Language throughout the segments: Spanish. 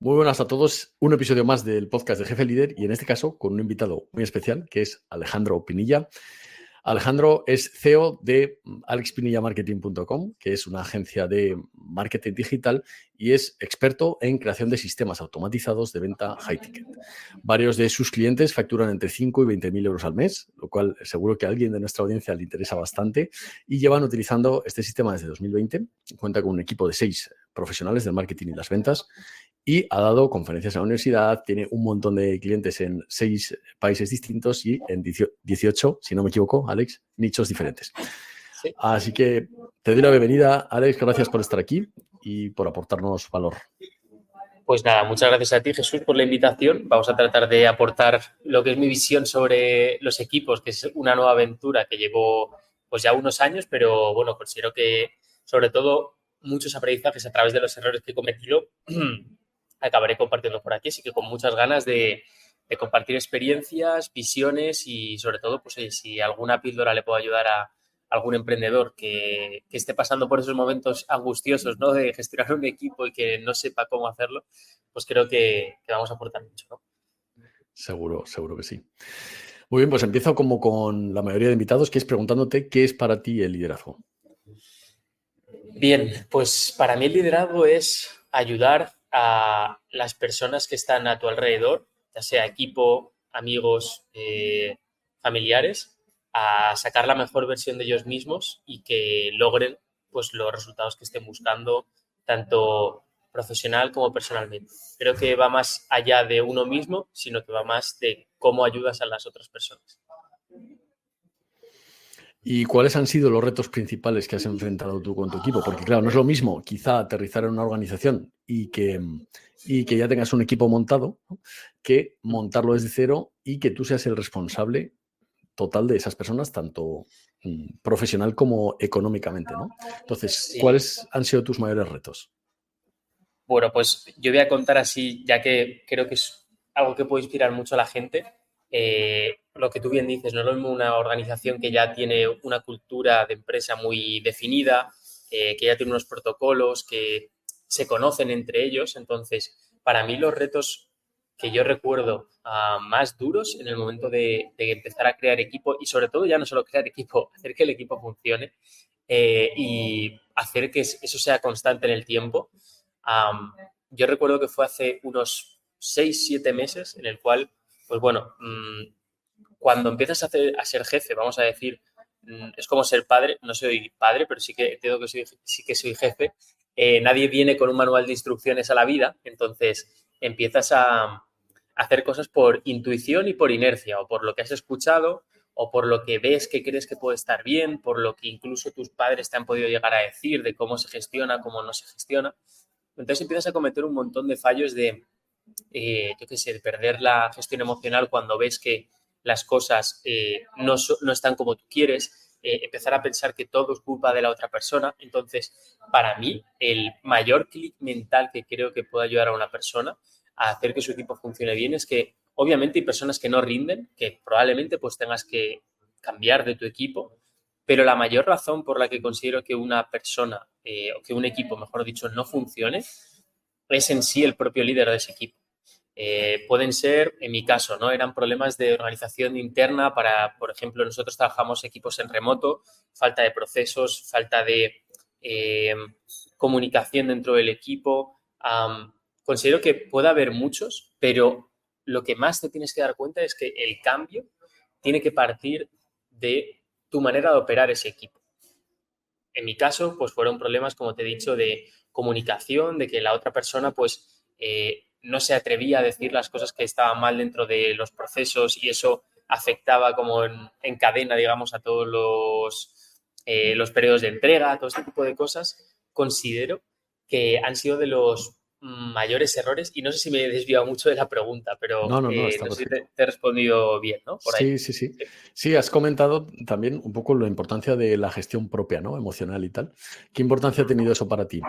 Muy buenas a todos. Un episodio más del podcast de Jefe Líder y en este caso con un invitado muy especial que es Alejandro Pinilla. Alejandro es CEO de alexpinillamarketing.com, que es una agencia de marketing digital y es experto en creación de sistemas automatizados de venta high ticket. Varios de sus clientes facturan entre 5 y 20.000 euros al mes, lo cual seguro que a alguien de nuestra audiencia le interesa bastante, y llevan utilizando este sistema desde 2020. Cuenta con un equipo de 6 profesionales del marketing y las ventas y ha dado conferencias en la universidad, tiene un montón de clientes en 6 países distintos y en 18, si no me equivoco, Alex, nichos diferentes. Sí. Así que te doy la bienvenida, Alex, gracias por estar aquí y por aportarnos valor. Pues nada, muchas gracias a ti, Jesús, por la invitación. Vamos a tratar de aportar lo que es mi visión sobre los equipos, que es una nueva aventura que llevo pues ya unos años, pero bueno, considero que sobre todo muchos aprendizajes a través de los errores que he cometido acabaré compartiendo por aquí, así que con muchas ganas de compartir experiencias, visiones y sobre todo, pues si alguna píldora le puedo ayudar a algún emprendedor que esté pasando por esos momentos angustiosos, ¿no? De gestionar un equipo y que no sepa cómo hacerlo, pues creo que vamos a aportar mucho, ¿no? Seguro que sí. Muy bien, pues empiezo como con la mayoría de invitados, que es preguntándote qué es para ti el liderazgo. Bien, pues para mí el liderazgo es ayudar a las personas que están a tu alrededor, ya sea equipo, amigos, familiares, a sacar la mejor versión de ellos mismos y que logren pues los resultados que estén buscando, tanto profesional como personalmente. Creo que va más allá de uno mismo, sino que va más de cómo ayudas a las otras personas. ¿Y cuáles han sido los retos principales que has enfrentado tú con tu equipo? Porque claro, no es lo mismo quizá aterrizar en una organización y que ya tengas un equipo montado, ¿no? Que montarlo desde cero y que tú seas el responsable total de esas personas, tanto profesional como económicamente, ¿no? Entonces, Sí. ¿cuáles han sido tus mayores retos? Bueno, pues yo voy a contar así, ya que creo que es algo que puede inspirar mucho a la gente. Lo que tú bien dices, no es lo mismo una organización que ya tiene una cultura de empresa muy definida, que ya tiene unos protocolos, que se conocen entre ellos. Entonces, para mí los retos que yo recuerdo más duros en el momento de empezar a crear equipo y sobre todo ya no solo crear equipo, hacer que el equipo funcione y hacer que eso sea constante en el tiempo. Yo recuerdo que fue hace unos 6, 7 meses en el cual, pues bueno, cuando empiezas a ser jefe, vamos a decir, es como ser padre, no soy padre, pero sí que tengo que sí que soy jefe. Nadie viene con un manual de instrucciones a la vida, entonces empiezas a hacer cosas por intuición y por inercia, o por lo que has escuchado, o por lo que ves que crees que puede estar bien, por lo que incluso tus padres te han podido llegar a decir de cómo se gestiona, cómo no se gestiona. Entonces empiezas a cometer un montón de fallos de, yo qué sé, de perder la gestión emocional cuando ves que las cosas no están como tú quieres, empezar a pensar que todo es culpa de la otra persona. Entonces, para mí, el mayor clic mental que creo que puede ayudar a una persona a hacer que su equipo funcione bien es que, obviamente, hay personas que no rinden, que probablemente pues tengas que cambiar de tu equipo, pero la mayor razón por la que considero que una persona o que un equipo, mejor dicho, no funcione es en sí el propio líder de ese equipo. Pueden ser, en mi caso, ¿no? Eran problemas de organización interna para, por ejemplo, nosotros trabajamos equipos en remoto, falta de procesos, falta de eh, comunicación dentro del equipo. Considero que puede haber muchos, pero lo que más te tienes que dar cuenta es que el cambio tiene que partir de tu manera de operar ese equipo. En mi caso, pues fueron problemas, como te he dicho, de comunicación, de que la otra persona, pues, no se atrevía a decir las cosas que estaban mal dentro de los procesos y eso afectaba como en cadena, digamos, a todos los periodos de entrega, todo este tipo de cosas. Considero que han sido de los mayores errores y no sé si me he desviado mucho de la pregunta, pero No, está no sé si perfecto. te he respondido bien, ¿no? Por ahí. Sí, sí, sí. Sí. Sí, has comentado también un poco la importancia de la gestión propia, ¿no? Emocional y tal. ¿Qué importancia ha tenido eso para ti?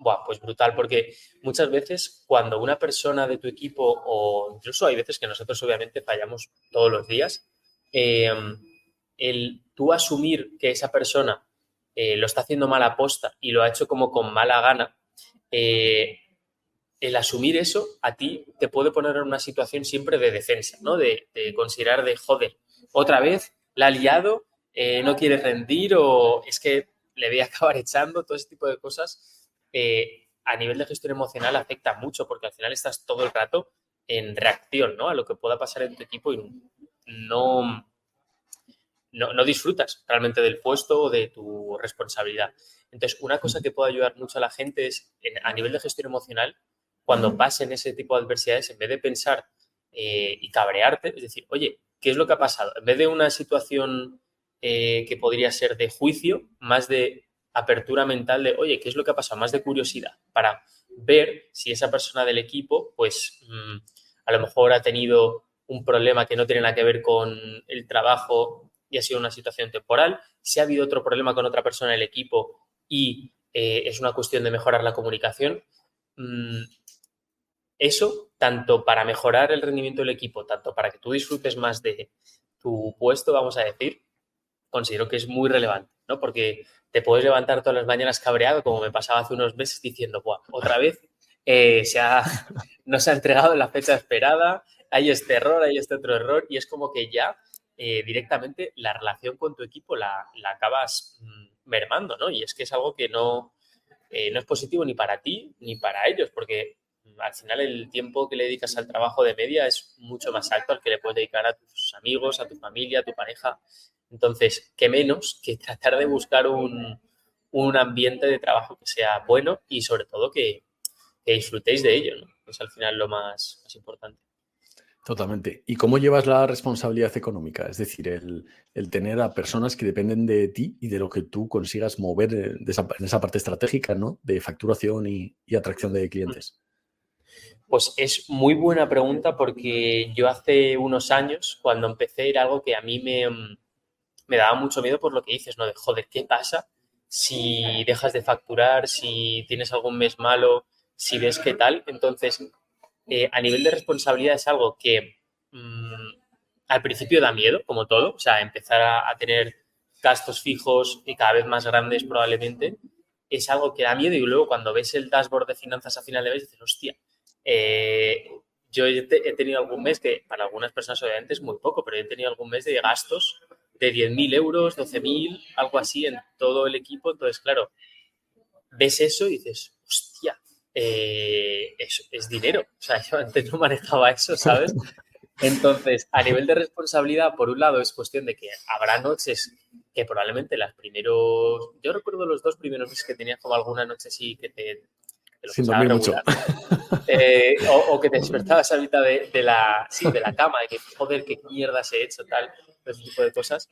Buah, pues brutal, porque muchas veces cuando una persona de tu equipo, o incluso hay veces que nosotros obviamente fallamos todos los días, eh, el tú asumir que esa persona lo está haciendo mal aposta y lo ha hecho como con mala gana, eh, el asumir eso a ti te puede poner en una situación siempre de defensa, ¿no? De considerar de, joder, otra vez la ha liado, no quiere rendir o es que le voy a acabar echando, todo ese tipo de cosas. A nivel de gestión emocional afecta mucho porque al final estás todo el rato en reacción, ¿no? A lo que pueda pasar en tu equipo y no disfrutas realmente del puesto o de tu responsabilidad. Entonces, una cosa que puede ayudar mucho a la gente es, a nivel de gestión emocional, cuando pasen ese tipo de adversidades, en vez de pensar y cabrearte, es decir, oye, ¿qué es lo que ha pasado? En vez de una situación que podría ser de juicio, más de apertura mental de, oye, ¿qué es lo que ha pasado? Más de curiosidad, para ver si esa persona del equipo, pues a lo mejor ha tenido un problema que no tiene nada que ver con el trabajo y ha sido una situación temporal, si ha habido otro problema con otra persona del equipo y es una cuestión de mejorar la comunicación. Eso, tanto para mejorar el rendimiento del equipo, tanto para que tú disfrutes más de tu puesto, vamos a decir, considero que es muy relevante, ¿no? Porque te puedes levantar todas las mañanas cabreado, como me pasaba hace unos meses, diciendo, ¡buah! Otra vez no se ha entregado en la fecha esperada, hay este error, hay este otro error, y es como que ya directamente la relación con tu equipo la acabas mermando, ¿no? Y es que es algo que no es positivo ni para ti ni para ellos, porque al final el tiempo que le dedicas al trabajo de media es mucho más alto al que le puedes dedicar a tus amigos, a tu familia, a tu pareja. Entonces, ¿qué menos que tratar de buscar un ambiente de trabajo que sea bueno y sobre todo que disfrutéis de ello, ¿no? Es al final lo más importante. Totalmente. ¿Y cómo llevas la responsabilidad económica? Es decir, el tener a personas que dependen de ti y de lo que tú consigas mover en esa parte estratégica, ¿no? De facturación y atracción de clientes. Pues es muy buena pregunta porque yo hace unos años, cuando empecé, era algo que a mí me daba mucho miedo por lo que dices, ¿no? De, joder, ¿qué pasa si dejas de facturar, si tienes algún mes malo, si ves qué tal? Entonces, a nivel de responsabilidad es algo que al principio da miedo, como todo, o sea, empezar a tener gastos fijos y cada vez más grandes probablemente, es algo que da miedo y luego cuando ves el dashboard de finanzas a final de mes dices, hostia, eh, yo he tenido algún mes que para algunas personas obviamente es muy poco, pero he tenido algún mes de gastos de 10.000 euros, 12.000, algo así en todo el equipo. Entonces, claro, ves eso y dices, hostia, es dinero. O sea, yo antes no manejaba eso, ¿sabes? Entonces, a nivel de responsabilidad, por un lado, es cuestión de que habrá noches que probablemente yo recuerdo los 2 primeros meses que tenías como alguna noche así que te lo Sin pasaba dormir mucho. regular. O que te despertabas a mitad de la cama, de que, joder, qué mierdas he hecho, tal, ese tipo de cosas.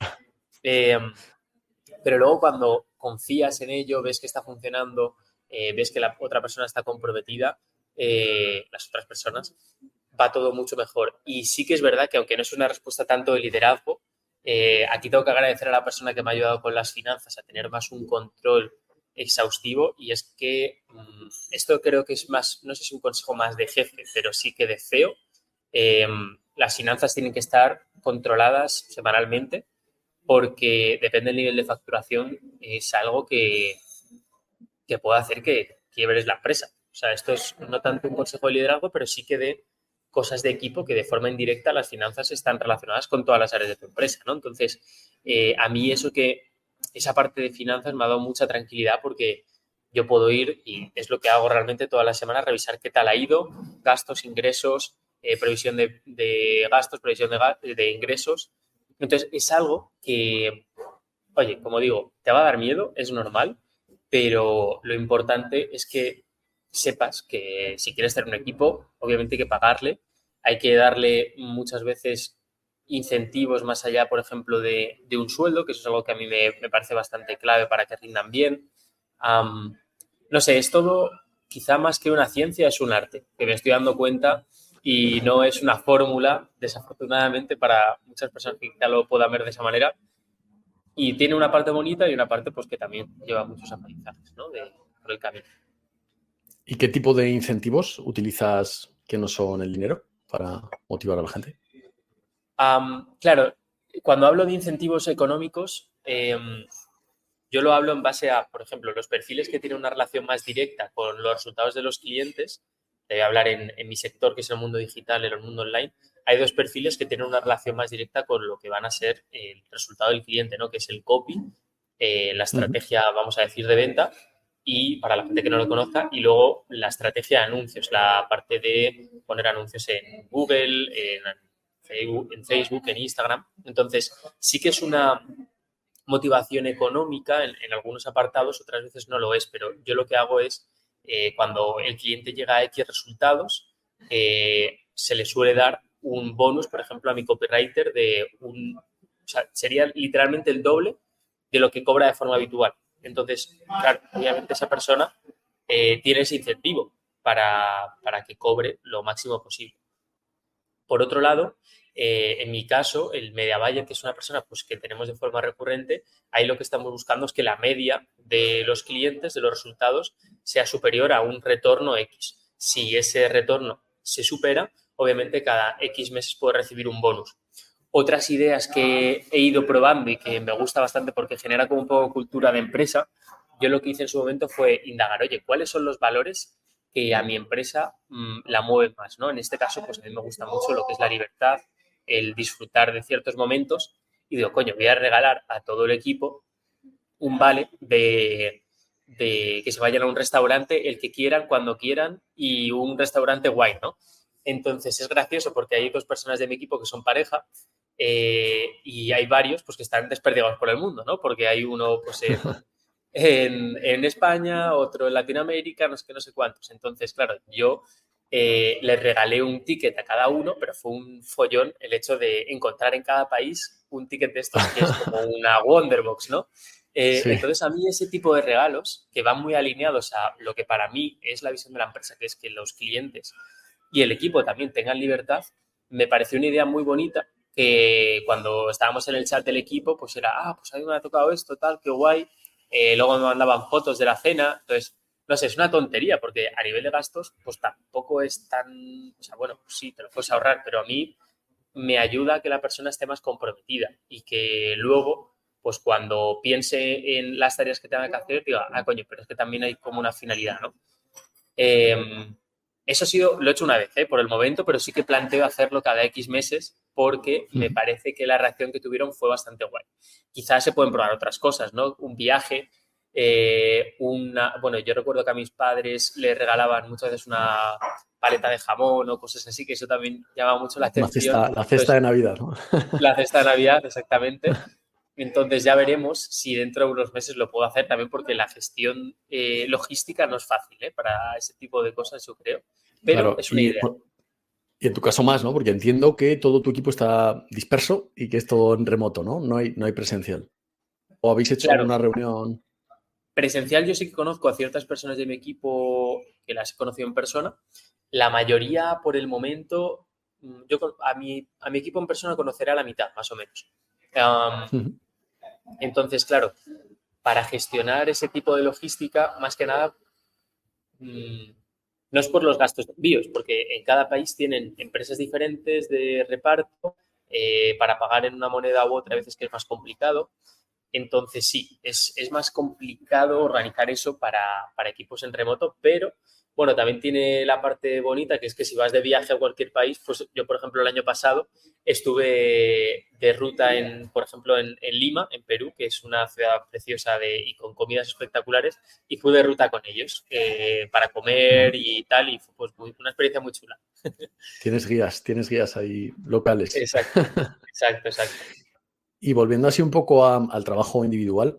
Pero luego cuando confías en ello, ves que está funcionando, ves que la otra persona está comprometida, las otras personas, va todo mucho mejor. Y sí que es verdad que aunque no es una respuesta tanto de liderazgo, aquí tengo que agradecer a la persona que me ha ayudado con las finanzas a tener más un control exhaustivo y es que esto creo que es más, no sé si un consejo más de jefe, pero sí que de CEO. Las finanzas tienen que estar controladas semanalmente porque depende del nivel de facturación, es algo que puede hacer que quiebres la empresa. O sea, esto es no tanto un consejo de liderazgo, pero sí que de cosas de equipo que de forma indirecta las finanzas están relacionadas con todas las áreas de tu empresa, ¿no? Entonces, a mí esa parte de finanzas me ha dado mucha tranquilidad porque yo puedo ir y es lo que hago realmente todas las semanas, revisar qué tal ha ido, gastos, ingresos, previsión de gastos, previsión de ingresos. Entonces, es algo que, oye, como digo, te va a dar miedo, es normal, pero lo importante es que sepas que si quieres tener un equipo, obviamente hay que pagarle, hay que darle muchas veces incentivos más allá, por ejemplo, de un sueldo, que eso es algo que a mí me parece bastante clave para que rindan bien. No sé, es todo, quizá más que una ciencia, es un arte, que me estoy dando cuenta y no es una fórmula, desafortunadamente, para muchas personas que quizá lo puedan ver de esa manera. Y tiene una parte bonita y una parte pues que también lleva muchos aprendizajes, ¿no? Por el camino. ¿Y qué tipo de incentivos utilizas que no son el dinero para motivar a la gente? Claro, cuando hablo de incentivos económicos, yo lo hablo en base a, por ejemplo, los perfiles que tienen una relación más directa con los resultados de los clientes. te voy a hablar en mi sector, que es el mundo digital, en el mundo online, hay dos perfiles que tienen una relación más directa con lo que van a ser el resultado del cliente, ¿no? Que es el copy, la estrategia, vamos a decir, de venta, y para la gente que no lo conozca, y luego la estrategia de anuncios, la parte de poner anuncios en Google, Facebook, en Instagram. Entonces, sí que es una motivación económica en algunos apartados, otras veces no lo es, pero yo lo que hago es, cuando el cliente llega a X resultados, se le suele dar un bonus, por ejemplo, a mi copywriter o sea, sería literalmente el doble de lo que cobra de forma habitual. Entonces, claro, obviamente esa persona tiene ese incentivo para que cobre lo máximo posible. Por otro lado, en mi caso, el media buyer, que es una persona pues, que tenemos de forma recurrente, ahí lo que estamos buscando es que la media de los clientes, de los resultados, sea superior a un retorno X. Si ese retorno se supera, obviamente cada X meses puede recibir un bonus. Otras ideas que he ido probando y que me gusta bastante porque genera como un poco cultura de empresa, yo lo que hice en su momento fue indagar, oye, ¿cuáles son los valores que a mi empresa la mueven más, ¿no? En este caso, pues a mí me gusta mucho lo que es la libertad, el disfrutar de ciertos momentos y digo, coño, voy a regalar a todo el equipo un vale de que se vayan a un restaurante el que quieran, cuando quieran y un restaurante guay, ¿no? Entonces es gracioso porque hay dos personas de mi equipo que son pareja y hay varios pues que están desperdigados por el mundo, ¿no? Porque hay uno pues en España, otro en Latinoamérica, no sé qué, no sé cuántos. Entonces, claro, yo les regalé un ticket a cada uno, pero fue un follón el hecho de encontrar en cada país un ticket de estos que es como una Wonderbox, ¿no? Sí. Entonces, a mí ese tipo de regalos que van muy alineados a lo que para mí es la visión de la empresa, que es que los clientes y el equipo también tengan libertad, me pareció una idea muy bonita que cuando estábamos en el chat del equipo, pues era, pues a mí me ha tocado esto, tal, qué guay. Luego me mandaban fotos de la cena. Entonces, no sé, es una tontería porque a nivel de gastos, pues tampoco es tan, o sea, bueno, pues sí, te lo puedes ahorrar, pero a mí me ayuda a que la persona esté más comprometida y que luego, pues cuando piense en las tareas que tenga que hacer, diga, coño, pero es que también hay como una finalidad, ¿no? Eh, Eso ha sido, lo he hecho una vez, por el momento, pero sí que planteo hacerlo cada X meses porque me parece que la reacción que tuvieron fue bastante guay. Quizás se pueden probar otras cosas, ¿no? Un viaje, bueno, yo recuerdo que a mis padres les regalaban muchas veces una paleta de jamón o cosas así, que eso también llama mucho la atención. La cesta Entonces, de Navidad, ¿no? la cesta de Navidad, exactamente. Entonces ya veremos si dentro de unos meses lo puedo hacer también porque la gestión logística no es fácil para ese tipo de cosas, yo creo. Pero Claro, es una idea. y en tu caso más, ¿no? Porque entiendo que todo tu equipo está disperso y que es todo en remoto, ¿no? No hay presencial. ¿O habéis hecho Claro, alguna reunión? presencial yo sí que conozco a ciertas personas de mi equipo que las he conocido en persona. La mayoría por el momento, a mi equipo en persona conocerá a la mitad, más o menos. Entonces, claro, para gestionar ese tipo de logística, más que nada, no es por los gastos de envíos, porque en cada país tienen empresas diferentes de reparto, para pagar en una moneda u otra, a veces que es más complicado. Entonces, sí, es más complicado organizar eso para equipos en remoto, pero bueno, también tiene la parte bonita, que es que si vas de viaje a cualquier país, pues yo, por ejemplo, el año pasado estuve de ruta, por ejemplo, en Lima, en Perú, que es una ciudad preciosa y con comidas espectaculares, y fui de ruta con ellos para comer y tal, y fue pues, una experiencia muy chula. Tienes guías ahí locales. Exacto, exacto, exacto. Y volviendo así un poco al trabajo individual,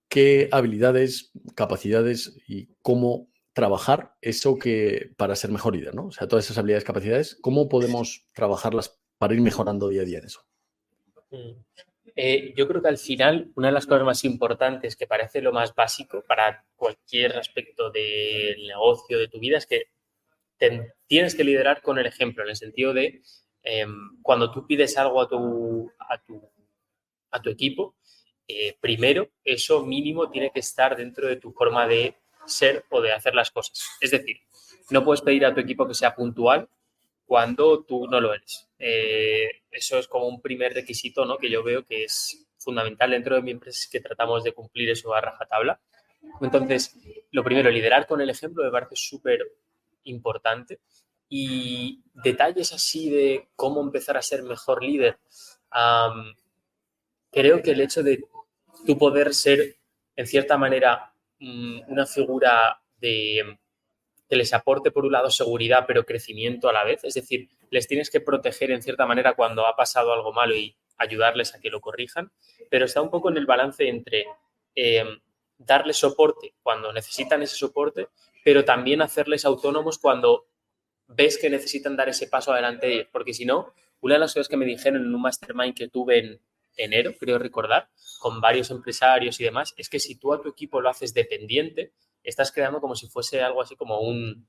¿qué habilidades, capacidades y cómo trabajar eso que para ser mejor líder, ¿no? O sea, todas esas habilidades, capacidades, ¿cómo podemos trabajarlas para ir mejorando día a día en eso? Yo creo que al final una de las cosas más importantes, que parece lo más básico para cualquier aspecto del negocio, de tu vida, es que tienes que liderar con el ejemplo, en el sentido de cuando tú pides algo a tu equipo, primero eso mínimo tiene que estar dentro de tu forma de ser o de hacer las cosas. Es decir, no puedes pedir a tu equipo que sea puntual cuando tú no lo eres. Eso es como un primer requisito, ¿no? Que yo veo que es fundamental dentro de mi empresa, es que tratamos de cumplir eso a rajatabla. Entonces, lo primero, liderar con el ejemplo me parece súper importante. Y detalles así de cómo empezar a ser mejor líder. Creo que el hecho de tú poder ser, en cierta manera, una figura que les aporte, por un lado, seguridad, pero crecimiento a la vez. Es decir, les tienes que proteger, en cierta manera, cuando ha pasado algo malo y ayudarles a que lo corrijan, pero está un poco en el balance entre darles soporte cuando necesitan ese soporte, pero también hacerles autónomos cuando ves que necesitan dar ese paso adelante de ellos. Porque si no, una de las cosas que me dijeron en un mastermind que tuve en enero, creo recordar, con varios empresarios y demás, es que si tú a tu equipo lo haces dependiente, estás creando como si fuese algo así como un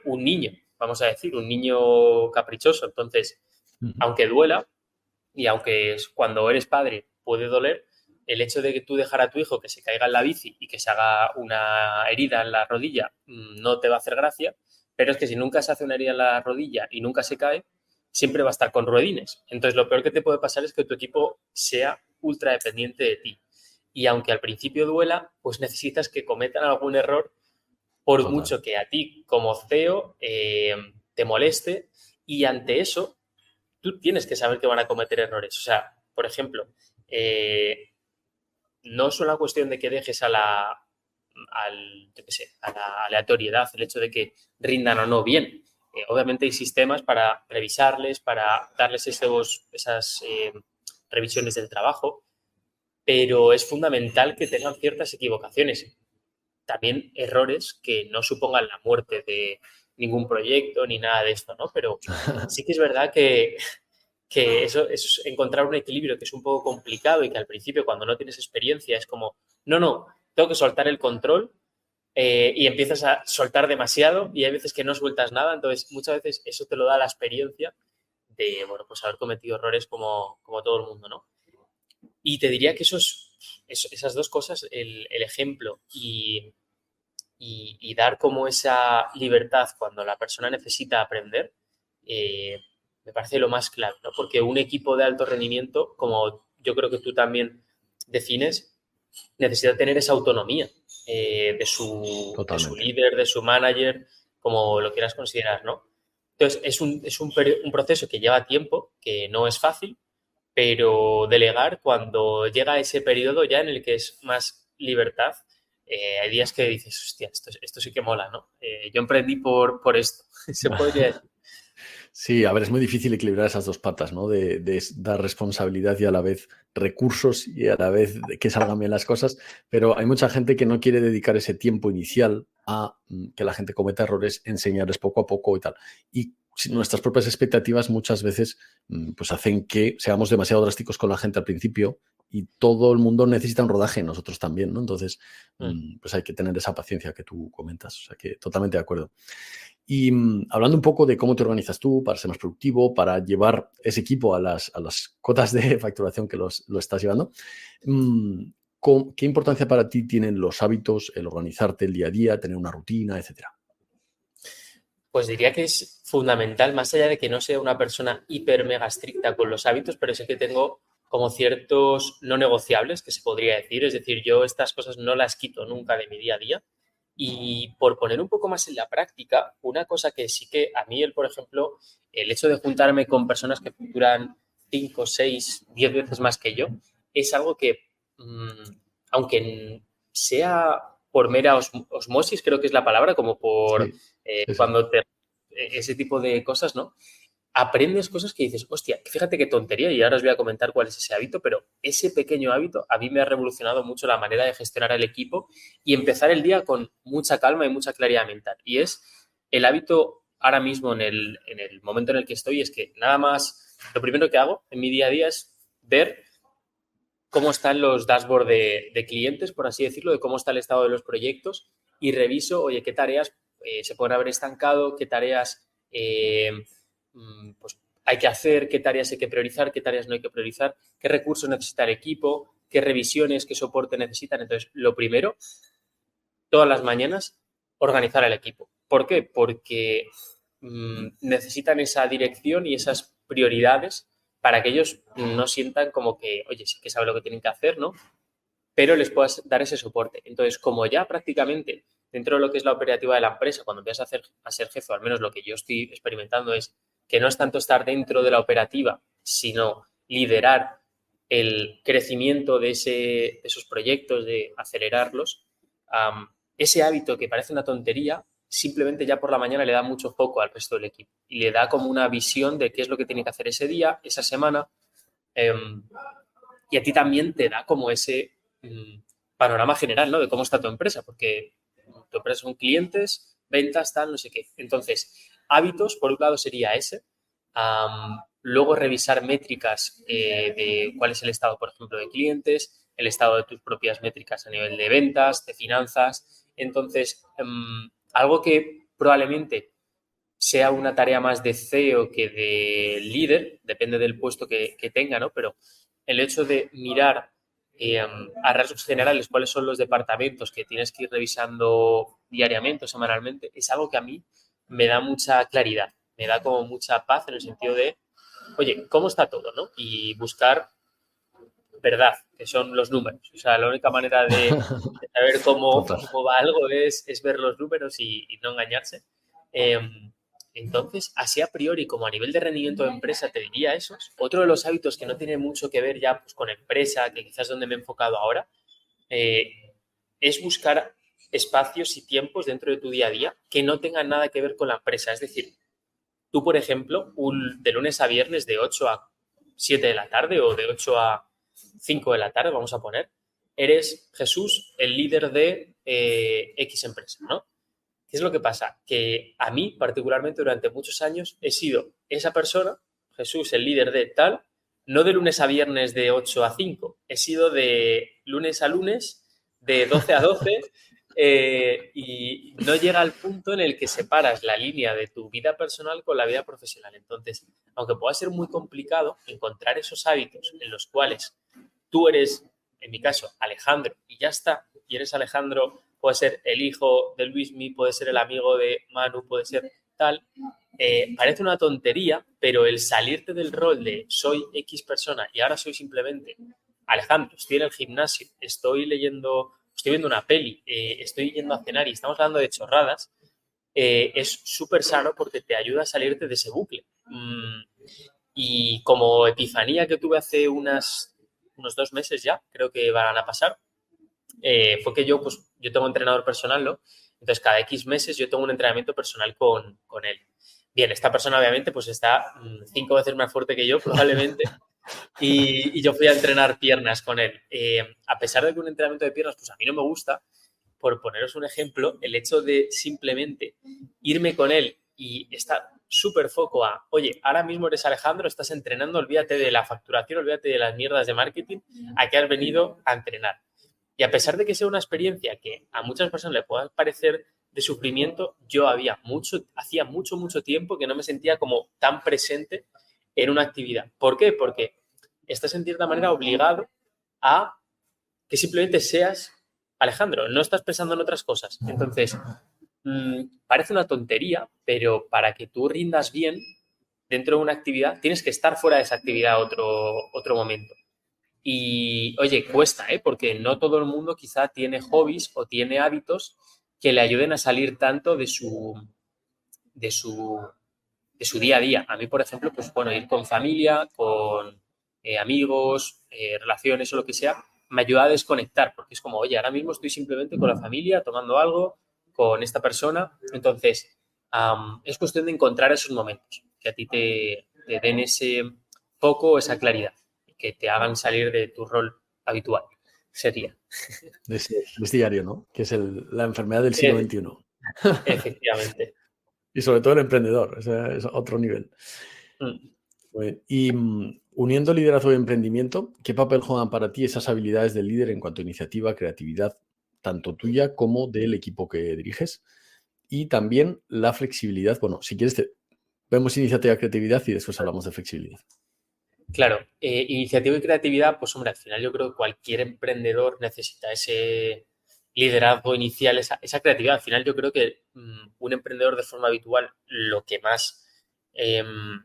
niño, vamos a decir, un niño caprichoso. Entonces, aunque duela, y aunque cuando eres padre puede doler, el hecho de que tú dejar a tu hijo que se caiga en la bici y que se haga una herida en la rodilla no te va a hacer gracia, pero es que si nunca se hace una herida en la rodilla y nunca se cae, siempre va a estar con ruedines. Entonces, lo peor que te puede pasar es que tu equipo sea ultra dependiente de ti. Y aunque al principio duela, pues necesitas que cometan algún error, por Total. mucho que a ti como CEO te moleste, y ante eso tú tienes que saber que van a cometer errores. O sea, por ejemplo, no es una cuestión de que dejes a la aleatoriedad el hecho de que rindan o no bien. Obviamente hay sistemas para revisarles, para darles esas revisiones del trabajo, pero es fundamental que tengan ciertas equivocaciones. También errores que no supongan la muerte de ningún proyecto ni nada de esto, ¿no? Pero sí que es verdad que eso es encontrar un equilibrio que es un poco complicado y que al principio cuando no tienes experiencia es como, no, tengo que soltar el control y empiezas a soltar demasiado y hay veces que no sueltas nada, entonces muchas veces eso te lo da la experiencia de, bueno, pues haber cometido errores como todo el mundo, ¿no? Y te diría que esas dos cosas, el ejemplo y dar como esa libertad cuando la persona necesita aprender, me parece lo más clave, ¿no? Porque un equipo de alto rendimiento, como yo creo que tú también defines, necesita tener esa autonomía de su líder, de su manager, como lo quieras considerar, ¿no? Entonces, es un proceso que lleva tiempo, que no es fácil, pero delegar cuando llega ese periodo ya en el que es más libertad, hay días que dices, hostia, esto sí que mola, ¿no? Yo emprendí por esto, se podría decir. Sí, a ver, es muy difícil equilibrar esas dos patas, ¿no? De dar responsabilidad y a la vez recursos y a la vez que salgan bien las cosas, pero hay mucha gente que no quiere dedicar ese tiempo inicial a que la gente cometa errores, enseñarles poco a poco y tal. Y nuestras propias expectativas muchas veces pues hacen que seamos demasiado drásticos con la gente al principio y todo el mundo necesita un rodaje, nosotros también, ¿no? Entonces, pues hay que tener esa paciencia que tú comentas, o sea que totalmente de acuerdo. Y hablando un poco de cómo te organizas tú para ser más productivo, para llevar ese equipo a las cotas de facturación que lo estás llevando, ¿qué importancia para ti tienen los hábitos, el organizarte el día a día, tener una rutina, etcétera? Pues diría que es fundamental, más allá de que no sea una persona hiper mega estricta con los hábitos, pero sí que tengo como ciertos no negociables, que se podría decir. Es decir, yo estas cosas no las quito nunca de mi día a día. Y por poner un poco más en la práctica, una cosa que sí que a mí, por ejemplo, el hecho de juntarme con personas que facturan 5, 6, 10 veces más que yo, es algo que, aunque sea por mera osmosis, creo que es la palabra, como por Sí, sí, sí. cuando ese tipo de cosas, ¿no? Aprendes cosas que dices, hostia, fíjate qué tontería, y ahora os voy a comentar cuál es ese hábito, pero ese pequeño hábito a mí me ha revolucionado mucho la manera de gestionar el equipo y empezar el día con mucha calma y mucha claridad mental. Y es el hábito ahora mismo en el momento en el que estoy, es que nada más, lo primero que hago en mi día a día es ver cómo están los dashboards de clientes, por así decirlo, de cómo está el estado de los proyectos y reviso, oye, qué tareas se pueden haber estancado, qué tareas pues hay que hacer, qué tareas hay que priorizar, qué tareas no hay que priorizar, qué recursos necesita el equipo, qué revisiones, qué soporte necesitan. Entonces, lo primero, todas las mañanas, organizar el equipo. ¿Por qué? Porque necesitan esa dirección y esas prioridades para que ellos no sientan como que, oye, sí que saben lo que tienen que hacer, ¿no? Pero les puedas dar ese soporte. Entonces, como ya prácticamente dentro de lo que es la operativa de la empresa, cuando empiezas a ser jefe, o al menos lo que yo estoy experimentando es que no es tanto estar dentro de la operativa, sino liderar el crecimiento de esos proyectos, de acelerarlos. Ese hábito que parece una tontería, simplemente ya por la mañana le da mucho foco al resto del equipo y le da como una visión de qué es lo que tiene que hacer ese día, esa semana, y a ti también te da como ese panorama general, ¿no? De cómo está tu empresa, porque tu empresa son clientes, ventas, tal, no sé qué. Entonces, hábitos, por un lado, sería ese. Luego, revisar métricas de cuál es el estado, por ejemplo, de clientes, el estado de tus propias métricas a nivel de ventas, de finanzas. Entonces, algo que probablemente sea una tarea más de CEO que de líder, depende del puesto que tenga, ¿no? Pero el hecho de mirar a rasgos generales cuáles son los departamentos que tienes que ir revisando diariamente o semanalmente, es algo que a mí me da mucha claridad, me da como mucha paz en el sentido de, oye, ¿cómo está todo, no? Y buscar verdad, que son los números. O sea, la única manera de saber Total. cómo va algo es ver los números y no engañarse. Eh, entonces, así a priori, como a nivel de rendimiento de empresa, te diría esos. Otro de los hábitos que no tiene mucho que ver ya pues, con empresa, que quizás es donde me he enfocado ahora, es buscar espacios y tiempos dentro de tu día a día que no tengan nada que ver con la empresa. Es decir, tú, por ejemplo, de lunes a viernes de 8 a 7 de la tarde o de 8 a 5 de la tarde, vamos a poner, eres Jesús, el líder de X empresa, ¿no? ¿Qué es lo que pasa? Que a mí, particularmente durante muchos años, he sido esa persona, Jesús, el líder de tal, no de lunes a viernes de 8 a 5, he sido de lunes a lunes, de 12 a 12, y no llega al punto en el que separas la línea de tu vida personal con la vida profesional. Entonces, aunque pueda ser muy complicado encontrar esos hábitos en los cuales tú eres, en mi caso, Alejandro, y ya está, y eres Alejandro, puede ser el hijo de Luismi, puede ser el amigo de Manu, puede ser tal, parece una tontería, pero el salirte del rol de soy X persona y ahora soy simplemente Alejandro, estoy en el gimnasio, estoy leyendo, estoy viendo una peli, estoy yendo a cenar y estamos hablando de chorradas, es súper sano porque te ayuda a salirte de ese bucle. Y como epifanía que tuve hace unos 2 meses ya, creo que van a pasar, fue que yo tengo entrenador personal, ¿no? Entonces, cada X meses yo tengo un entrenamiento personal con él. Bien, esta persona obviamente pues está 5 veces más fuerte que yo probablemente y yo fui a entrenar piernas con él. A pesar de que un entrenamiento de piernas pues a mí no me gusta, por poneros un ejemplo, el hecho de simplemente irme con él y estar súper foco a, oye, ahora mismo eres Alejandro, estás entrenando, olvídate de la facturación, olvídate de las mierdas de marketing, a que has venido a entrenar. Y a pesar de que sea una experiencia que a muchas personas le pueda parecer de sufrimiento, yo hacía mucho tiempo que no me sentía como tan presente en una actividad. ¿Por qué? Porque estás en cierta manera obligado a que simplemente seas Alejandro, no estás pensando en otras cosas. Entonces, parece una tontería, pero para que tú rindas bien dentro de una actividad, tienes que estar fuera de esa actividad otro momento. Y, oye, cuesta, ¿eh? Porque no todo el mundo quizá tiene hobbies o tiene hábitos que le ayuden a salir tanto de su, de su día a día. A mí, por ejemplo, pues bueno, ir con familia, con amigos, relaciones o lo que sea, me ayuda a desconectar, porque es como, oye, ahora mismo estoy simplemente con la familia, tomando algo, con esta persona. Entonces, es cuestión de encontrar esos momentos que a ti te den ese foco, esa claridad, que te hagan salir de tu rol habitual. Sería. De ese diario, ¿no? Que es la enfermedad del siglo XXI. Efectivamente. Y sobre todo el emprendedor, ese es otro nivel. Mm. Bueno, y uniendo liderazgo y emprendimiento, ¿qué papel juegan para ti esas habilidades del líder en cuanto a iniciativa, creatividad, tanto tuya como del equipo que diriges? Y también la flexibilidad. Bueno, si quieres, vemos iniciativa y creatividad y después hablamos de flexibilidad. Claro, iniciativa y creatividad, pues hombre, al final yo creo que cualquier emprendedor necesita ese liderazgo inicial, esa creatividad. Al final yo creo que un emprendedor de forma habitual em,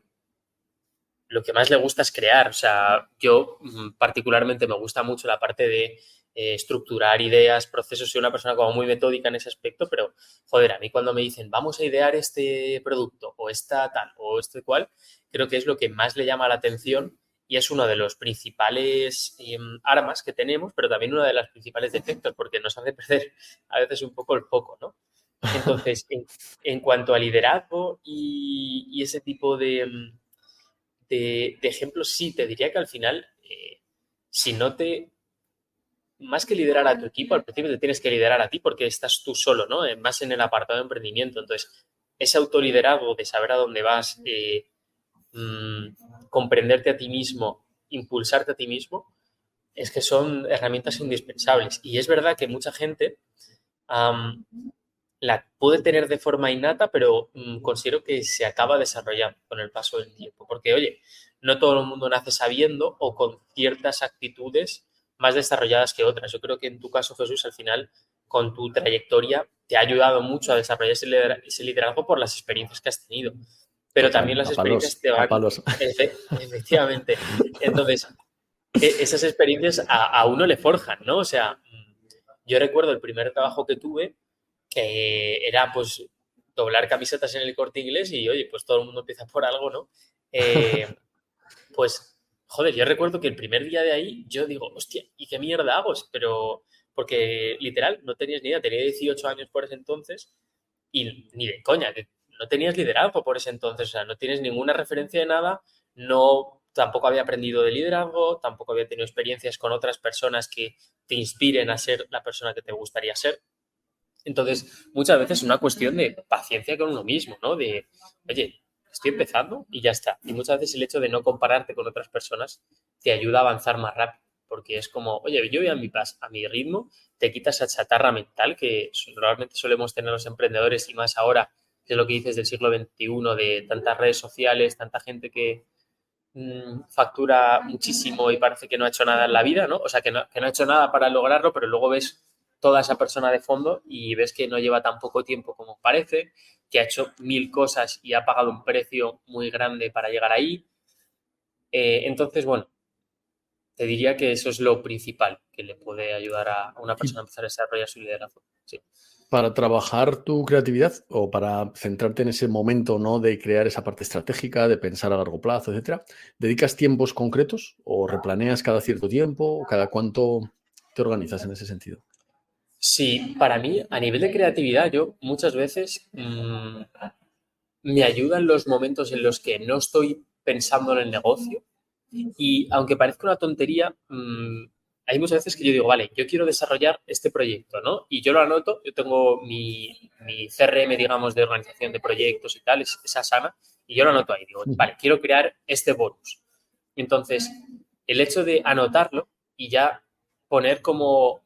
lo que más le gusta es crear. O sea, yo particularmente me gusta mucho la parte de estructurar ideas, procesos. Soy una persona como muy metódica en ese aspecto, pero, joder, a mí cuando me dicen vamos a idear este producto o esta tal o este cual, creo que es lo que más le llama la atención y es uno de los principales armas que tenemos, pero también uno de los principales defectos, porque nos hace perder a veces un poco el foco, ¿no? Entonces, en cuanto a liderazgo y ese tipo de ejemplos, sí, te diría que al final, si no te, más que liderar a tu equipo, al principio te tienes que liderar a ti porque estás tú solo, ¿no? Más en el apartado de emprendimiento. Entonces, ese autoliderazgo de saber a dónde vas, comprenderte a ti mismo, impulsarte a ti mismo, es que son herramientas indispensables. Y es verdad que mucha gente la puede tener de forma innata, pero considero que se acaba desarrollando con el paso del tiempo. Porque, oye, no todo el mundo nace sabiendo o con ciertas actitudes más desarrolladas que otras. Yo creo que en tu caso, Jesús, al final, con tu trayectoria, te ha ayudado mucho a desarrollar ese liderazgo por las experiencias que has tenido. Pero Total, también las a palos, experiencias te a van... palos. Efectivamente. Entonces, esas experiencias a uno le forjan, ¿no? O sea, yo recuerdo el primer trabajo que tuve, que era pues doblar camisetas en el Corte Inglés y oye, pues todo el mundo empieza por algo, ¿no? Pues, joder, yo recuerdo que el primer día de ahí yo digo, hostia, ¿y qué mierda hago? Pero, porque literal, no tenías ni idea, tenía 18 años por ese entonces y ni de coña, que no tenías liderazgo por ese entonces, o sea, no tienes ninguna referencia de nada, no, tampoco había aprendido de liderazgo, tampoco había tenido experiencias con otras personas que te inspiren a ser la persona que te gustaría ser. Entonces, muchas veces es una cuestión de paciencia con uno mismo, ¿no? De, oye, estoy empezando y ya está. Y muchas veces el hecho de no compararte con otras personas te ayuda a avanzar más rápido, porque es como, oye, yo voy a mi paso, a mi ritmo, te quitas esa chatarra mental que normalmente solemos tener los emprendedores y más ahora, que es lo que dices del siglo XXI, de tantas redes sociales, tanta gente que factura muchísimo y parece que no ha hecho nada en la vida, ¿no? O sea, que no ha hecho nada para lograrlo, pero luego ves toda esa persona de fondo y ves que no lleva tan poco tiempo como parece, que ha hecho 1000 cosas y ha pagado un precio muy grande para llegar ahí. Entonces, bueno, te diría que eso es lo principal que le puede ayudar a una Y persona a empezar a desarrollar su liderazgo. Sí. para trabajar tu creatividad o para centrarte en ese momento, ¿no? De crear esa parte estratégica, de pensar a largo plazo, etcétera, ¿dedicas tiempos concretos o replaneas cada cierto tiempo o cada cuánto te organizas en ese sentido? Sí, para mí, a nivel de creatividad, yo muchas veces me ayudan los momentos en los que no estoy pensando en el negocio y aunque parezca una tontería, hay muchas veces que yo digo, vale, yo quiero desarrollar este proyecto, ¿no? Y yo lo anoto, yo tengo mi CRM, digamos, de organización de proyectos y tal, es Asana, y yo lo anoto ahí, digo, vale, quiero crear este bonus. Entonces, el hecho de anotarlo y ya poner como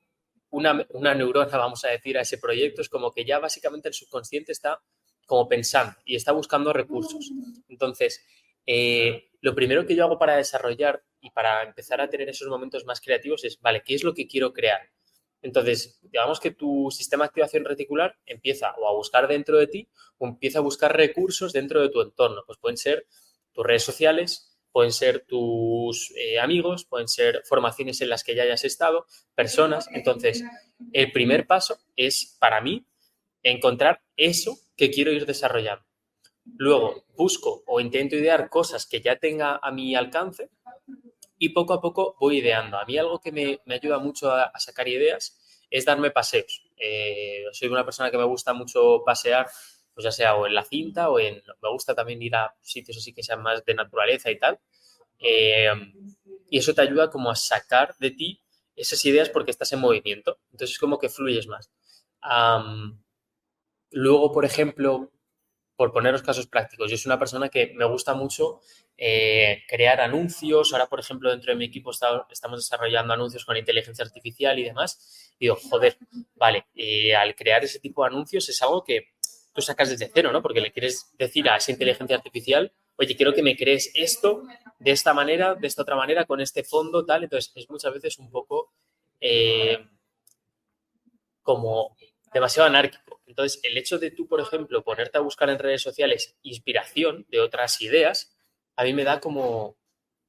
una neurona, vamos a decir, a ese proyecto, es como que ya básicamente el subconsciente está como pensando y está buscando recursos. Entonces, lo primero que yo hago para desarrollar y para empezar a tener esos momentos más creativos es, vale, ¿qué es lo que quiero crear? Entonces, digamos que tu sistema de activación reticular empieza o a buscar dentro de ti o empieza a buscar recursos dentro de tu entorno. Pues pueden ser tus redes sociales, pueden ser tus amigos, pueden ser formaciones en las que ya hayas estado, personas. Entonces, el primer paso es, para mí, encontrar eso que quiero ir desarrollando. Luego busco o intento idear cosas que ya tenga a mi alcance y poco a poco voy ideando. A mí algo que me ayuda mucho a sacar ideas es darme paseos. Soy una persona que me gusta mucho pasear, pues ya sea o en la cinta o en... Me gusta también ir a sitios así que sean más de naturaleza y tal. Eh, y eso te ayuda como a sacar de ti esas ideas porque estás en movimiento. Entonces es como que fluyes más. Luego, por ejemplo, por poneros casos prácticos, yo soy una persona que me gusta mucho crear anuncios. Ahora, por ejemplo, dentro de mi equipo estamos desarrollando anuncios con inteligencia artificial y demás. Y digo, joder, vale, al crear ese tipo de anuncios es algo que tú sacas desde cero, ¿no? Porque le quieres decir a esa inteligencia artificial, oye, quiero que me crees esto de esta manera, de esta otra manera, con este fondo, tal. Entonces, es muchas veces un poco como demasiado anárquico. Entonces, el hecho de tú, por ejemplo, ponerte a buscar en redes sociales inspiración de otras ideas, a mí me da como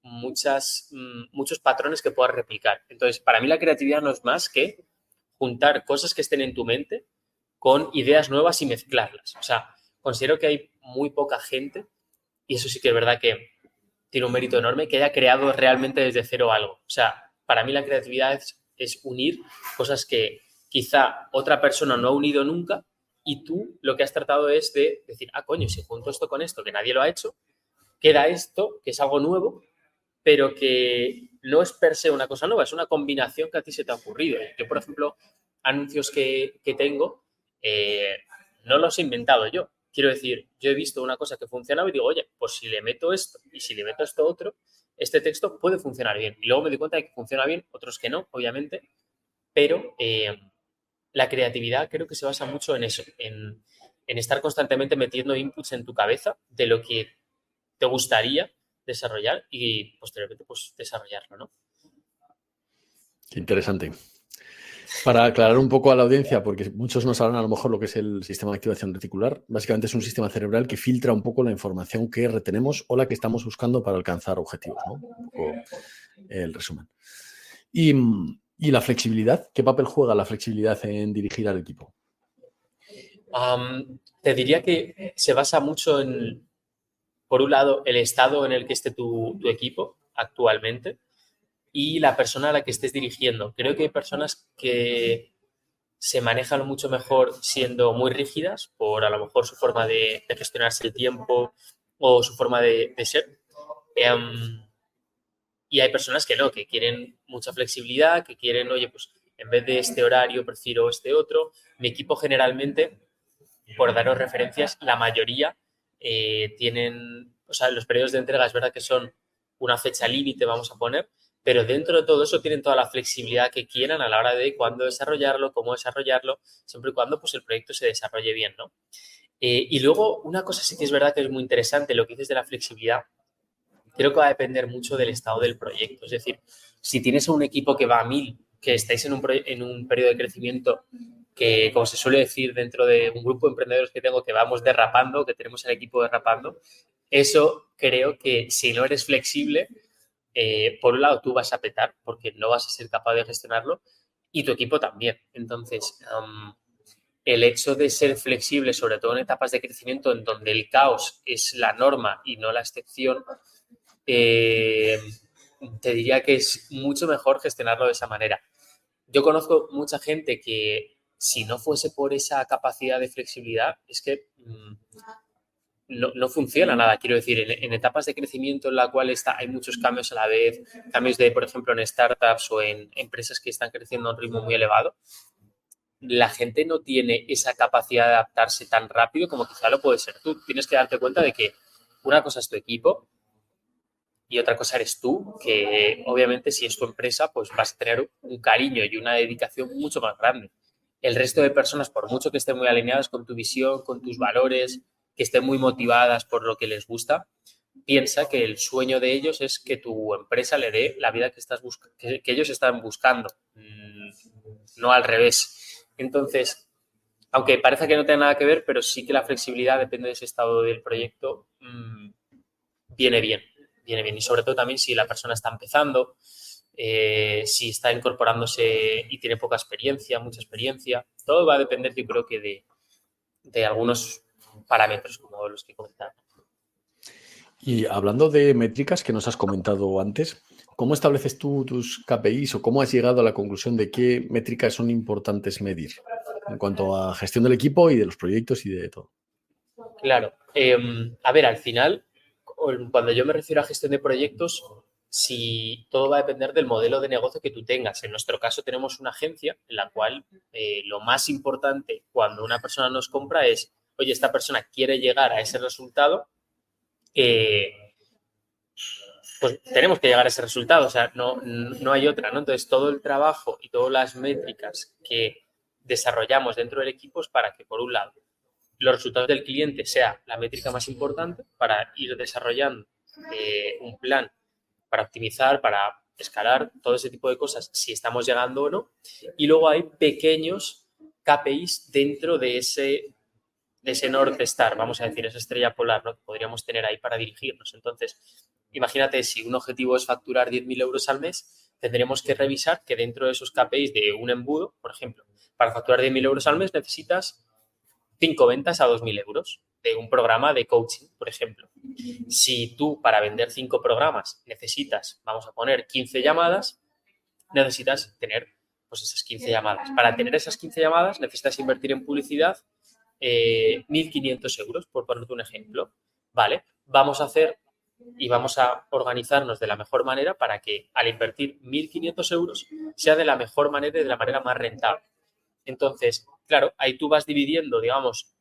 muchos patrones que puedas replicar. Entonces, para mí la creatividad no es más que juntar cosas que estén en tu mente con ideas nuevas y mezclarlas. O sea, considero que hay muy poca gente, y eso sí que es verdad que tiene un mérito enorme, que haya creado realmente desde cero algo. O sea, para mí la creatividad es unir cosas que quizá otra persona no ha unido nunca y tú lo que has tratado es de decir, ah, coño, si junto esto con esto, que nadie lo ha hecho, queda esto, que es algo nuevo, pero que no es per se una cosa nueva, es una combinación que a ti se te ha ocurrido. Yo, por ejemplo, anuncios que tengo, eh, no los he inventado yo. Quiero decir, yo he visto una cosa que funcionaba y digo, oye, pues si le meto esto y si le meto esto otro, este texto puede funcionar bien. Y luego me di cuenta de que funciona bien, otros que no, obviamente, pero la creatividad creo que se basa mucho en eso, en estar constantemente metiendo inputs en tu cabeza de lo que te gustaría desarrollar y posteriormente pues desarrollarlo, ¿no? Qué interesante. Para aclarar un poco a la audiencia, porque muchos no saben a lo mejor lo que es el sistema de activación reticular, básicamente es un sistema cerebral que filtra un poco la información que retenemos o la que estamos buscando para alcanzar objetivos, ¿no? Un poco el resumen. Y la flexibilidad, ¿qué papel juega la flexibilidad en dirigir al equipo? Te diría que se basa mucho en, por un lado, el estado en el que esté tu equipo actualmente y la persona a la que estés dirigiendo. Creo que hay personas que se manejan mucho mejor siendo muy rígidas por a lo mejor su forma de gestionarse el tiempo o su forma de ser. Y hay personas que no, que quieren mucha flexibilidad, que quieren, oye, pues en vez de este horario prefiero este otro. Mi equipo generalmente, por daros referencias, la mayoría tienen, o sea, los periodos de entrega es verdad que son una fecha límite, vamos a poner, pero dentro de todo eso tienen toda la flexibilidad que quieran a la hora de cuándo desarrollarlo, cómo desarrollarlo, siempre y cuando pues, el proyecto se desarrolle bien, ¿no? Y luego, una cosa sí que es verdad que es muy interesante, lo que dices de la flexibilidad, creo que va a depender mucho del estado del proyecto. Es decir, si tienes un equipo que va a 1000, que estáis en un periodo de crecimiento que, como se suele decir dentro de un grupo de emprendedores que tengo, que vamos derrapando, que tenemos el equipo derrapando, eso creo que si no eres flexible, por un lado tú vas a petar porque no vas a ser capaz de gestionarlo y tu equipo también. Entonces, el hecho de ser flexible, sobre todo en etapas de crecimiento en donde el caos es la norma y no la excepción, eh, te diría que es mucho mejor gestionarlo de esa manera. Yo conozco mucha gente que si no fuese por esa capacidad de flexibilidad, es que no funciona nada. Quiero decir, en etapas de crecimiento en la cual hay muchos cambios a la vez, cambios de, por ejemplo, en startups o en empresas que están creciendo a un ritmo muy elevado, la gente no tiene esa capacidad de adaptarse tan rápido como quizá lo puede ser tú. Tienes que darte cuenta de que una cosa es tu equipo y otra cosa eres tú, que obviamente si es tu empresa, pues vas a tener un cariño y una dedicación mucho más grande. El resto de personas, por mucho que estén muy alineadas con tu visión, con tus valores, que estén muy motivadas por lo que les gusta, piensa que el sueño de ellos es que tu empresa le dé la vida que ellos están buscando, no al revés. Entonces, aunque parezca que no tenga nada que ver, pero sí que la flexibilidad depende de ese estado del proyecto, viene bien, viene bien. Y sobre todo también si la persona está empezando, si está incorporándose y tiene poca experiencia, mucha experiencia. Todo va a depender, yo creo que de algunos parámetros como los que comentaba. Y hablando de métricas que nos has comentado antes, ¿cómo estableces tú tus KPIs o cómo has llegado a la conclusión de qué métricas son importantes medir en cuanto a gestión del equipo y de los proyectos y de todo? Claro. A ver, al final, cuando yo me refiero a gestión de proyectos, si todo va a depender del modelo de negocio que tú tengas. En nuestro caso tenemos una agencia en la cual lo más importante cuando una persona nos compra es, oye, esta persona quiere llegar a ese resultado, eh, pues tenemos que llegar a ese resultado, o sea, no hay otra, ¿no? Entonces, todo el trabajo y todas las métricas que desarrollamos dentro del equipo es para que, por un lado, los resultados del cliente sea la métrica más importante para ir desarrollando un plan para optimizar, para escalar, todo ese tipo de cosas, si estamos llegando o no. Y luego hay pequeños KPIs dentro de ese North Star, vamos a decir, esa estrella polar, ¿no? Que podríamos tener ahí para dirigirnos. Entonces, imagínate, si un objetivo es facturar 10.000 euros al mes, tendremos que revisar que dentro de esos KPIs de un embudo, por ejemplo, para facturar 10.000 euros al mes necesitas 5 ventas a 2.000 euros de un programa de coaching, por ejemplo. Si tú para vender 5 programas necesitas, vamos a poner 15 llamadas, necesitas tener pues esas 15 llamadas. Para tener esas 15 llamadas necesitas invertir en publicidad 1.500 euros, por ponerte un ejemplo. Vale, vamos a hacer y vamos a organizarnos de la mejor manera para que al invertir 1.500 euros sea de la mejor manera y de la manera más rentable. Entonces, claro, ahí tú vas dividiendo, digamos,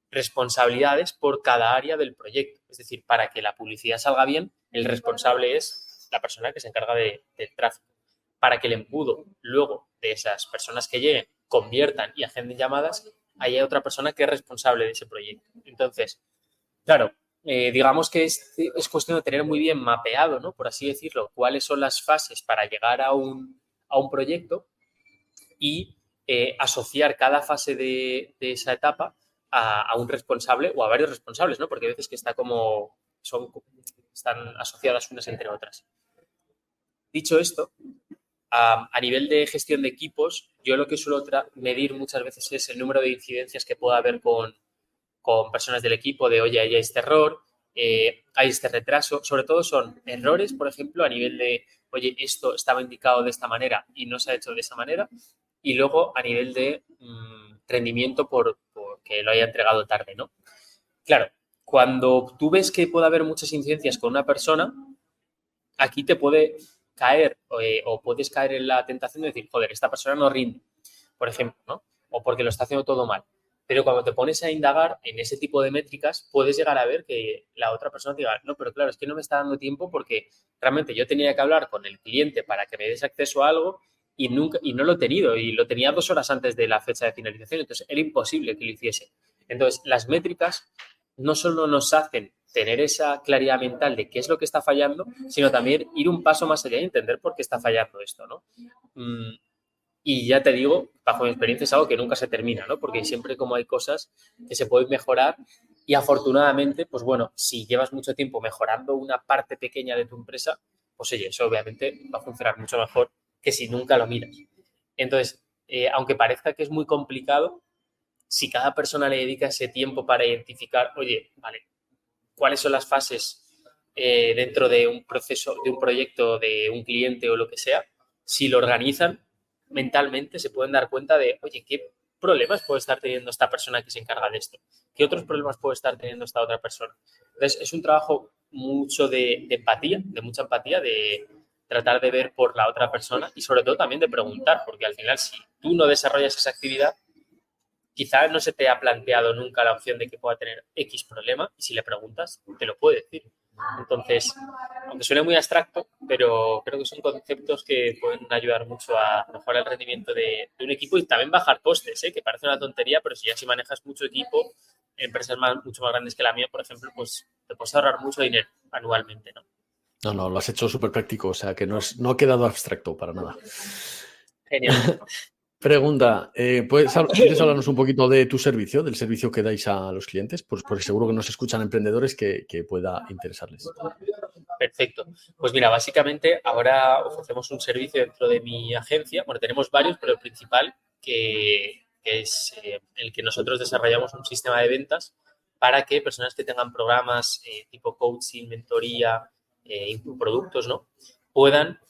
responsabilidades por cada área del proyecto. Es decir, para que la publicidad salga bien, el responsable es la persona que se encarga del tráfico. Para que el embudo luego de esas personas que lleguen conviertan y agenden llamadas, hay otra persona que es responsable de ese proyecto. Entonces, claro, digamos que es cuestión de tener muy bien mapeado, ¿no? Por así decirlo, cuáles son las fases para llegar a un proyecto y asociar cada fase de esa etapa a un responsable o a varios responsables, ¿no? Porque a veces que están asociadas unas entre otras. Dicho esto, a nivel de gestión de equipos, yo lo que suelo medir muchas veces es el número de incidencias que pueda haber con personas del equipo de, oye, hay este error, hay este retraso. Sobre todo son errores, por ejemplo, a nivel de, oye, esto estaba indicado de esta manera y no se ha hecho de esa manera. Y luego a nivel de rendimiento porque lo haya entregado tarde, ¿no? Claro, cuando tú ves que puede haber muchas incidencias con una persona, aquí te puede caer o puedes caer en la tentación de decir, joder, esta persona no rinde, por ejemplo, ¿no? O porque lo está haciendo todo mal. Pero cuando te pones a indagar en ese tipo de métricas, puedes llegar a ver que la otra persona te diga, no, pero claro, es que no me está dando tiempo porque realmente yo tenía que hablar con el cliente para que me diese acceso a algo y no lo he tenido y lo tenía 2 horas antes de la fecha de finalización, entonces era imposible que lo hiciese. Entonces, las métricas no solo nos hacen tener esa claridad mental de qué es lo que está fallando, sino también ir un paso más allá y entender por qué está fallando esto, ¿no? Y ya te digo, bajo mi experiencia es algo que nunca se termina, ¿no? Porque siempre como hay cosas que se pueden mejorar y afortunadamente, pues bueno, si llevas mucho tiempo mejorando una parte pequeña de tu empresa, pues oye, eso obviamente va a funcionar mucho mejor que si nunca lo miras. Entonces, aunque parezca que es muy complicado, si cada persona le dedica ese tiempo para identificar, oye, vale, cuáles son las fases dentro de un proceso, de un proyecto, de un cliente o lo que sea, si lo organizan mentalmente se pueden dar cuenta de, oye, ¿qué problemas puede estar teniendo esta persona que se encarga de esto? ¿Qué otros problemas puede estar teniendo esta otra persona? Entonces, es un trabajo mucho de empatía, de mucha empatía, de tratar de ver por la otra persona y sobre todo también de preguntar, porque al final si tú no desarrollas esa actividad, quizás no se te ha planteado nunca la opción de que pueda tener X problema y si le preguntas, te lo puede decir. Entonces, aunque suene muy abstracto, pero creo que son conceptos que pueden ayudar mucho a mejorar el rendimiento de un equipo y también bajar costes, que parece una tontería, pero si manejas mucho equipo, empresas mucho más grandes que la mía, por ejemplo, pues te puedes ahorrar mucho dinero anualmente, ¿no? No, lo has hecho súper práctico, o sea que no ha quedado abstracto para nada. Genial. Pregunta, ¿quieres hablarnos un poquito de tu servicio, del servicio que dais a los clientes? Pues porque seguro que nos escuchan emprendedores que pueda interesarles. Perfecto. Pues mira, básicamente ahora ofrecemos un servicio dentro de mi agencia. Bueno, tenemos varios, pero el principal que es el que nosotros desarrollamos un sistema de ventas para que personas que tengan programas tipo coaching, mentoría, productos, ¿no? Puedan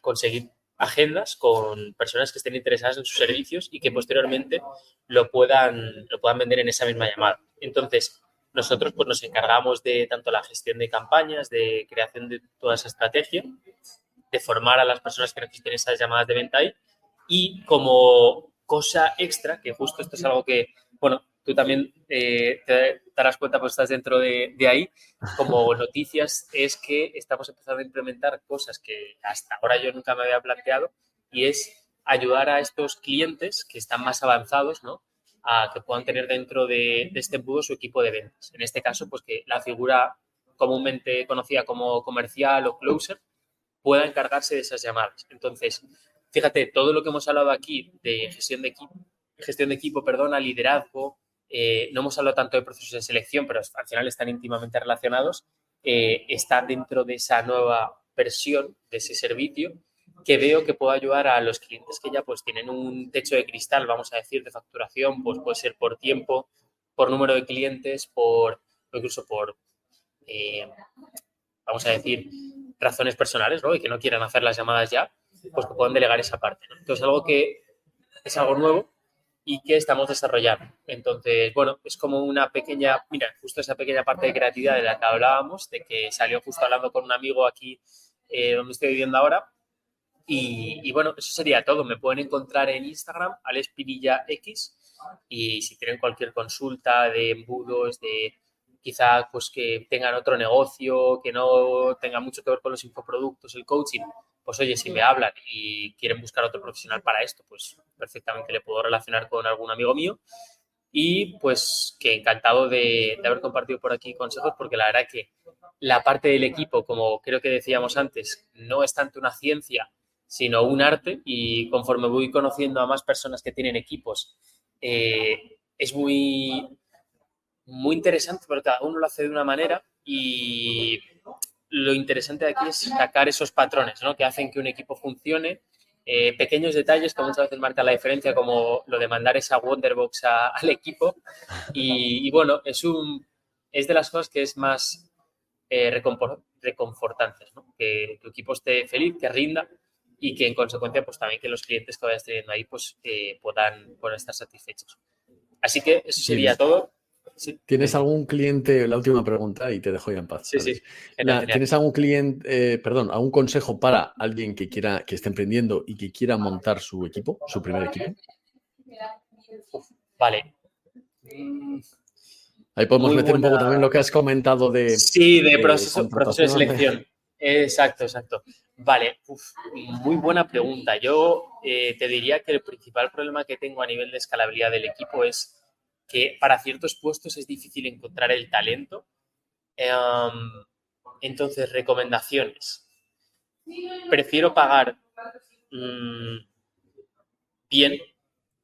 conseguir agendas con personas que estén interesadas en sus servicios y que posteriormente lo puedan vender en esa misma llamada. Entonces, nosotros pues, nos encargamos de tanto la gestión de campañas, de creación de toda esa estrategia, de formar a las personas que necesiten esas llamadas de venta ahí y como cosa extra, que justo esto es algo que, bueno, tú también te darás cuenta pues estás dentro de ahí, como noticias es que estamos empezando a implementar cosas que hasta ahora yo nunca me había planteado y es ayudar a estos clientes que están más avanzados, ¿no? A que puedan tener dentro de este embudo su equipo de ventas. En este caso, pues que la figura comúnmente conocida como comercial o closer pueda encargarse de esas llamadas. Entonces, fíjate, todo lo que hemos hablado aquí de gestión de equipo, perdona, liderazgo, no hemos hablado tanto de procesos de selección, pero al final están íntimamente relacionados. está dentro de esa nueva versión de ese servicio, que veo que puedo ayudar a los clientes que ya pues tienen un techo de cristal, vamos a decir, de facturación, pues puede ser por tiempo, por número de clientes, o incluso por, vamos a decir, razones personales, ¿no? Y que no quieran hacer las llamadas ya, pues que puedan delegar esa parte, ¿no? Entonces, algo que es algo nuevo y que estamos desarrollando. Entonces, bueno, es como una pequeña, mira, justo esa pequeña parte de creatividad de la que hablábamos, de que salió justo hablando con un amigo aquí donde estoy viviendo ahora. Y bueno, eso sería todo. Me pueden encontrar en Instagram, alespinillax, y si tienen cualquier consulta de embudos, de quizá pues que tengan otro negocio, que no tenga mucho que ver con los infoproductos, el coaching, pues oye, si me hablan y quieren buscar otro profesional para esto, pues perfectamente le puedo relacionar con algún amigo mío. Y pues que encantado de haber compartido por aquí consejos, porque la verdad que la parte del equipo, como creo que decíamos antes, no es tanto una ciencia, sino un arte, y conforme voy conociendo a más personas que tienen equipos, es muy interesante porque cada uno lo hace de una manera, y lo interesante de aquí es sacar esos patrones, ¿no? Que hacen que un equipo funcione, pequeños detalles que muchas veces marcan la diferencia, como lo de mandar esa Wonderbox al equipo, y bueno, es de las cosas que es más reconfortantes, ¿no? Que tu equipo esté feliz, que rinda, y que en consecuencia pues también que los clientes que vayas teniendo ahí pues puedan estar satisfechos. Así que eso sería Tienes, todo. Sí, ¿Tienes algún cliente, la última pregunta y te dejo ya en paz, sí, Alex? sí. Genial, genial. ¿Tienes algún cliente, algún consejo para alguien que quiera, que esté emprendiendo y que quiera montar su equipo, su primer equipo? Vale. Ahí podemos Muy meter un buena. poco también lo que has comentado de Sí, de proceso de contratación. selección. Exacto, exacto. Vale, muy buena pregunta. Yo te diría que el principal problema que tengo a nivel de escalabilidad del equipo es que para ciertos puestos es difícil encontrar el talento. Entonces, recomendaciones. Prefiero pagar bien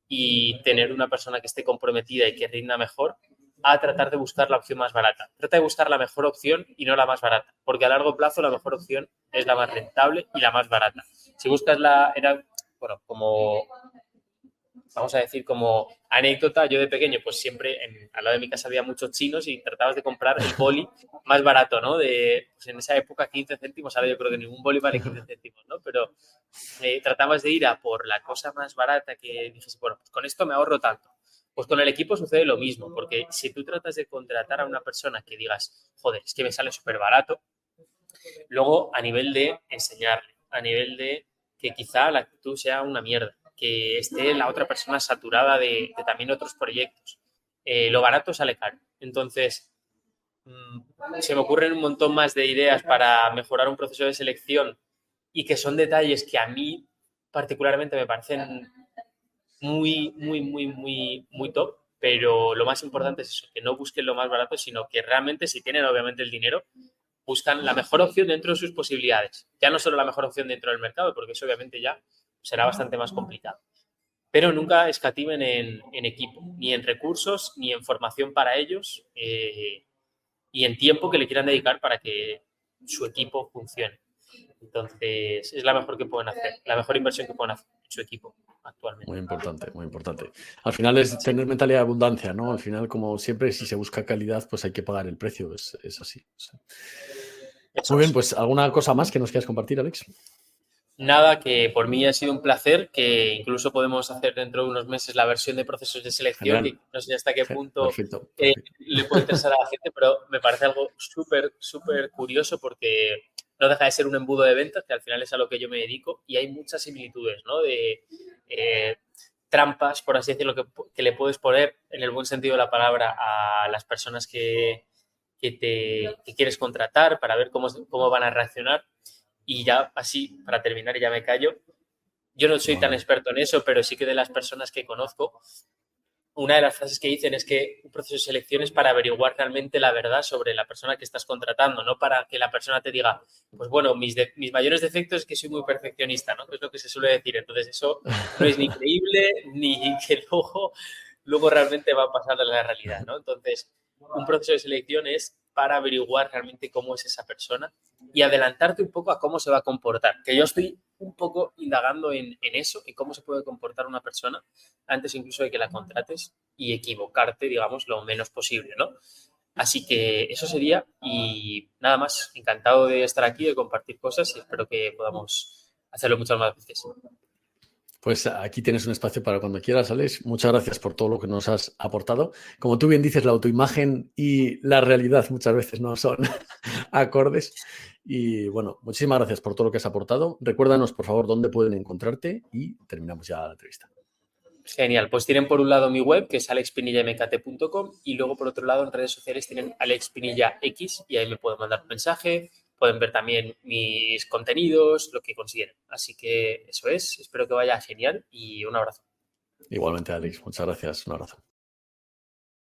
y tener una persona que esté comprometida y que rinda mejor, a tratar de buscar la opción más barata. Trata de buscar la mejor opción y no la más barata, porque a largo plazo la mejor opción es la más rentable y la más barata. Si buscas como vamos a decir, como anécdota, yo de pequeño, pues siempre al lado de mi casa había muchos chinos y tratabas de comprar el boli más barato, ¿no? Pues en esa época 15 céntimos, ahora yo creo que ningún boli vale 15 céntimos, ¿no? Pero tratabas de ir a por la cosa más barata, que dices, bueno, pues con esto me ahorro tanto. Pues con el equipo sucede lo mismo, porque si tú tratas de contratar a una persona que digas, joder, es que me sale súper barato, luego a nivel de enseñarle, a nivel de que quizá la actitud sea una mierda, que esté la otra persona saturada de también otros proyectos. Lo barato sale caro. Entonces, se me ocurren un montón más de ideas para mejorar un proceso de selección, y que son detalles que a mí particularmente me parecen muy, muy, muy, muy, muy top, pero lo más importante es eso, que no busquen lo más barato, sino que realmente, si tienen obviamente el dinero, buscan la mejor opción dentro de sus posibilidades. Ya no solo la mejor opción dentro del mercado, porque eso obviamente ya será bastante más complicado. Pero nunca escatimen en equipo, ni en recursos, ni en formación para ellos, y en tiempo que le quieran dedicar para que su equipo funcione. Entonces, es la mejor que pueden hacer, la mejor inversión que pueden hacer en su equipo actualmente. Muy importante, muy importante. Al final es tener mentalidad de abundancia, ¿no? Al final, como siempre, si se busca calidad, pues hay que pagar el precio, es así. Sí. Muy bien, pues ¿alguna cosa más que nos quieras compartir, Alex? Nada, que por mí ha sido un placer, que incluso podemos hacer dentro de unos meses la versión de procesos de selección, Genial. que no sé hasta qué punto Perfecto. le puede interesar a la gente, pero me parece algo súper, súper curioso, porque no deja de ser un embudo de ventas, que al final es a lo que yo me dedico, y hay muchas similitudes, ¿no? De trampas, por así decirlo, que le puedes poner, en el buen sentido de la palabra, a las personas que quieres contratar, para ver cómo van a reaccionar. Y ya así, para terminar, ya me callo. Yo no soy tan experto en eso, pero sí que de las personas que conozco, una de las frases que dicen es que un proceso de selección es para averiguar realmente la verdad sobre la persona que estás contratando, no para que la persona te diga, pues bueno, mis mayores defectos es que soy muy perfeccionista, ¿no? Que es lo que se suele decir. Entonces eso no es ni creíble, ni que luego realmente va a pasar de la realidad, ¿no? Entonces, un proceso de selección es para averiguar realmente cómo es esa persona y adelantarte un poco a cómo se va a comportar. Que yo estoy un poco indagando en eso, en cómo se puede comportar una persona antes incluso de que la contrates y equivocarte, digamos, lo menos posible, ¿no? Así que eso sería y nada más. Encantado de estar aquí, de compartir cosas y espero que podamos hacerlo muchas más veces. Pues aquí tienes un espacio para cuando quieras, Alex. Muchas gracias por todo lo que nos has aportado. Como tú bien dices, la autoimagen y la realidad muchas veces no son acordes. Y bueno, muchísimas gracias por todo lo que has aportado. Recuérdanos, por favor, dónde pueden encontrarte y terminamos ya la entrevista. Genial, pues tienen por un lado mi web, que es alexpinillamkt.com, y luego por otro lado en redes sociales tienen alexpinillax y ahí me pueden mandar un mensaje, pueden ver también mis contenidos, lo que consideren. Así que eso es, espero que vaya genial y un abrazo. Igualmente, Alex, muchas gracias. Un abrazo.